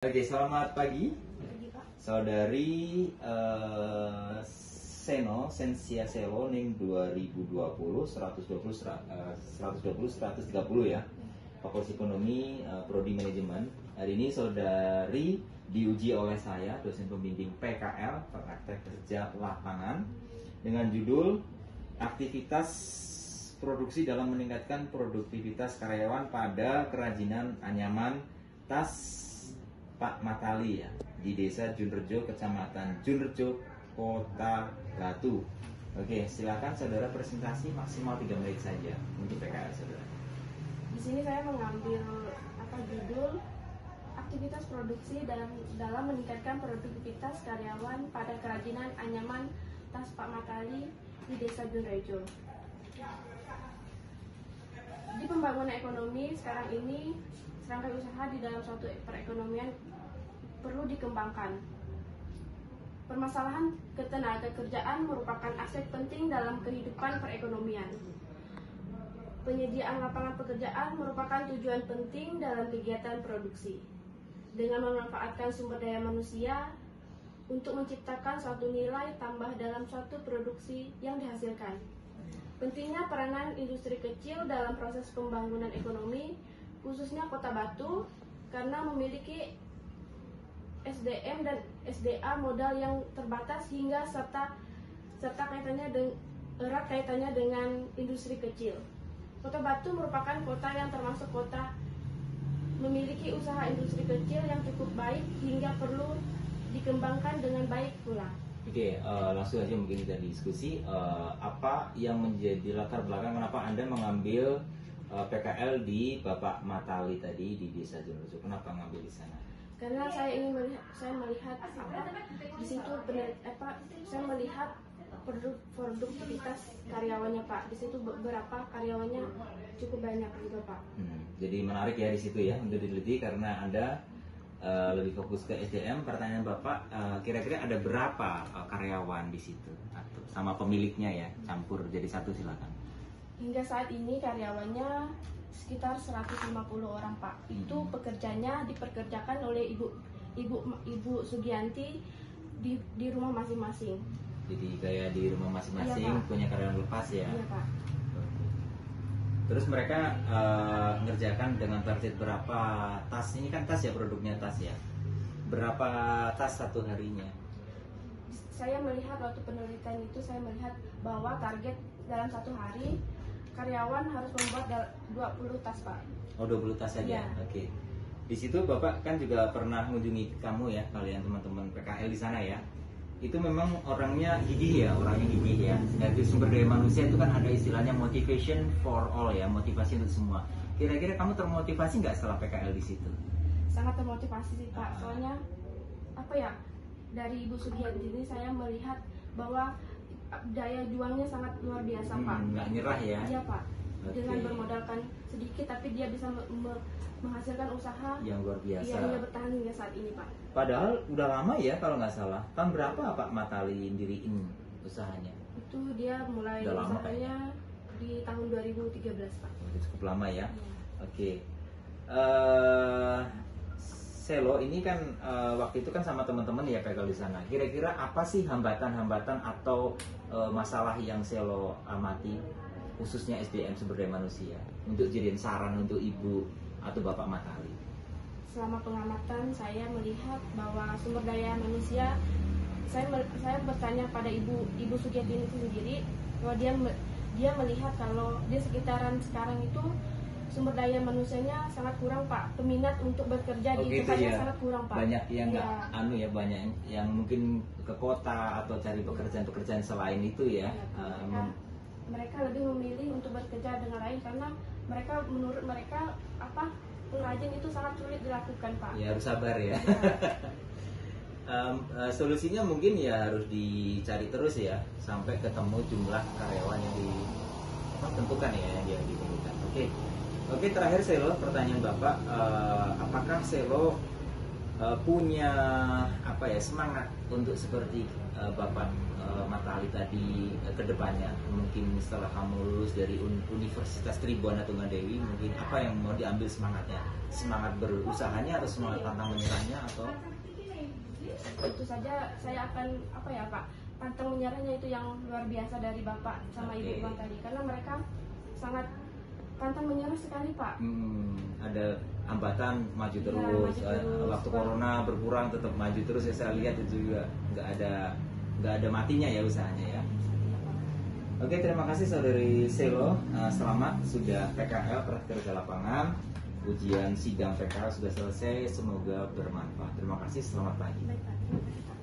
Oke, selamat pagi, saudari Seno Sensia Selo ning 2020 120 130 ya. Fakultas Ekonomi Prodi Manajemen. Hari ini saudari diuji oleh saya, dosen pembimbing PKL Praktek Kerja Lapangan, dengan judul aktivitas produksi dalam meningkatkan produktivitas karyawan pada kerajinan anyaman tas Pak Matali ya, di Desa Junrejo, Kecamatan Junrejo, Kota Batu. Oke, silakan saudara presentasi maksimal 3 menit saja untuk PKL saudara. Di sini saya mengambil judul aktivitas produksi dalam meningkatkan produktivitas karyawan pada kerajinan anyaman tas Pak Matali di Desa Junrejo. Di pembangunan ekonomi sekarang ini, serangkaian usaha di dalam suatu perekonomian perlu dikembangkan. Permasalahan ketenagakerjaan merupakan aspek penting dalam kehidupan perekonomian. Penyediaan lapangan pekerjaan merupakan tujuan penting dalam kegiatan produksi. Dengan memanfaatkan sumber daya manusia untuk menciptakan suatu nilai tambah dalam suatu produksi yang dihasilkan. Pentingnya peranan industri kecil dalam proses pembangunan ekonomi, khususnya Kota Batu, karena memiliki SDM dan SDA modal yang terbatas hingga serta erat kaitannya dengan industri kecil. Kota Batu merupakan kota yang termasuk kota memiliki usaha industri kecil yang cukup baik hingga perlu dikembangkan dengan baik pula. Oke, langsung aja mungkin kita diskusi apa yang menjadi latar belakang kenapa Anda mengambil PKL di Bapak Matali tadi di Desa Junrejo. Kenapa ngambil di sana? Karena saya melihat di situ saya melihat produktivitas karyawannya Pak. Di situ beberapa karyawannya cukup banyak juga Pak. Jadi menarik ya di situ ya untuk diteliti karena Anda lebih fokus ke SDM. Pertanyaan Bapak, kira-kira ada berapa karyawan di situ? Atau sama pemiliknya ya, campur jadi satu, silakan. Hingga saat ini karyawannya sekitar 150 orang Pak. Itu pekerjanya diperkerjakan oleh Ibu Sugianti di rumah masing-masing. Jadi kayak di rumah masing-masing iya, punya karyawan lepas ya? Iya Pak. Terus mereka ngerjakan dengan target berapa tas? Ini kan tas ya, produknya tas ya. Berapa tas satu harinya? Saya melihat waktu penelitian itu, saya melihat bahwa target dalam satu hari karyawan harus membuat 20 tas Pak. Oh, 20 tas saja? Ya. Oke. Di situ Bapak kan juga pernah mengunjungi kamu ya, kalian teman-teman PKL di sana ya. Itu memang orangnya gigih ya. Dari sumber daya manusia itu kan ada istilahnya motivation for all ya, motivasi untuk semua. Kira-kira kamu termotivasi nggak setelah PKL di situ? Sangat termotivasi sih Pak. Soalnya dari Ibu Sugianti ini saya melihat bahwa daya juangnya sangat luar biasa Pak. Nggak nyerah ya? Iya Pak. Okay. Dengan bermodalkan sedikit tapi dia bisa menghasilkan usaha yang luar biasa. Yang bertahan hingga saat ini Pak. Padahal udah lama ya kalau nggak salah. Tahun berapa Pak Matali diriin usahanya? Itu dia mulai usahanya di tahun 2013 Pak. Cukup lama ya. Iya. Oke. Selo ini kan waktu itu kan sama teman-teman ya PKL di sana. Kira-kira apa sih hambatan-hambatan atau masalah yang Selo amati, khususnya SDM sumber daya manusia, untuk jadiin saran untuk Ibu atau Bapak Matali? Selama pengamatan saya melihat bahwa sumber daya manusia, saya bertanya pada Ibu Sugianti ini sendiri bahwa dia melihat kalau di sekitaran sekarang itu sumber daya manusianya sangat kurang Pak. Peminat untuk bekerja di tempatnya sangat kurang Pak. Banyak yang banyak yang mungkin ke kota atau cari pekerjaan selain itu ya. Mereka lebih memilih untuk bekerja dengan lain karena menurut mereka pengrajin itu sangat sulit dilakukan Pak. Ya harus sabar ya. Solusinya mungkin ya harus dicari terus ya sampai ketemu jumlah karyawan yang ditentukan ya, yang diperlukan. Oke, terakhir Selo, pertanyaan Bapak, apakah Selo punya apa ya, semangat untuk seperti Bapak Mata Ali tadi ke depannya, mungkin setelah kamu lulus dari Universitas Tribuana Tunggadewi, mungkin apa yang mau diambil semangatnya? Semangat berusahanya atau semangat pantang menyerahnya, atau Tentu saja saya akan apa ya Pak, pantang menyerahnya itu yang luar biasa dari Bapak sama Oke. Ibu Bang tadi, karena mereka sangat pantang menyerah sekali Pak. ada hambatan maju Iya, terus, maju terus, waktu Pak. corona berkurang tetap maju terus ya, saya lihat itu juga nggak ada matinya ya usahanya ya. Oke, terima kasih Saudari Selo. Selamat sudah PKL, praktik kerja lapangan. Ujian sidang PKL sudah selesai, semoga bermanfaat. Terima kasih, selamat pagi. Baik Pak, terima kasih Pak.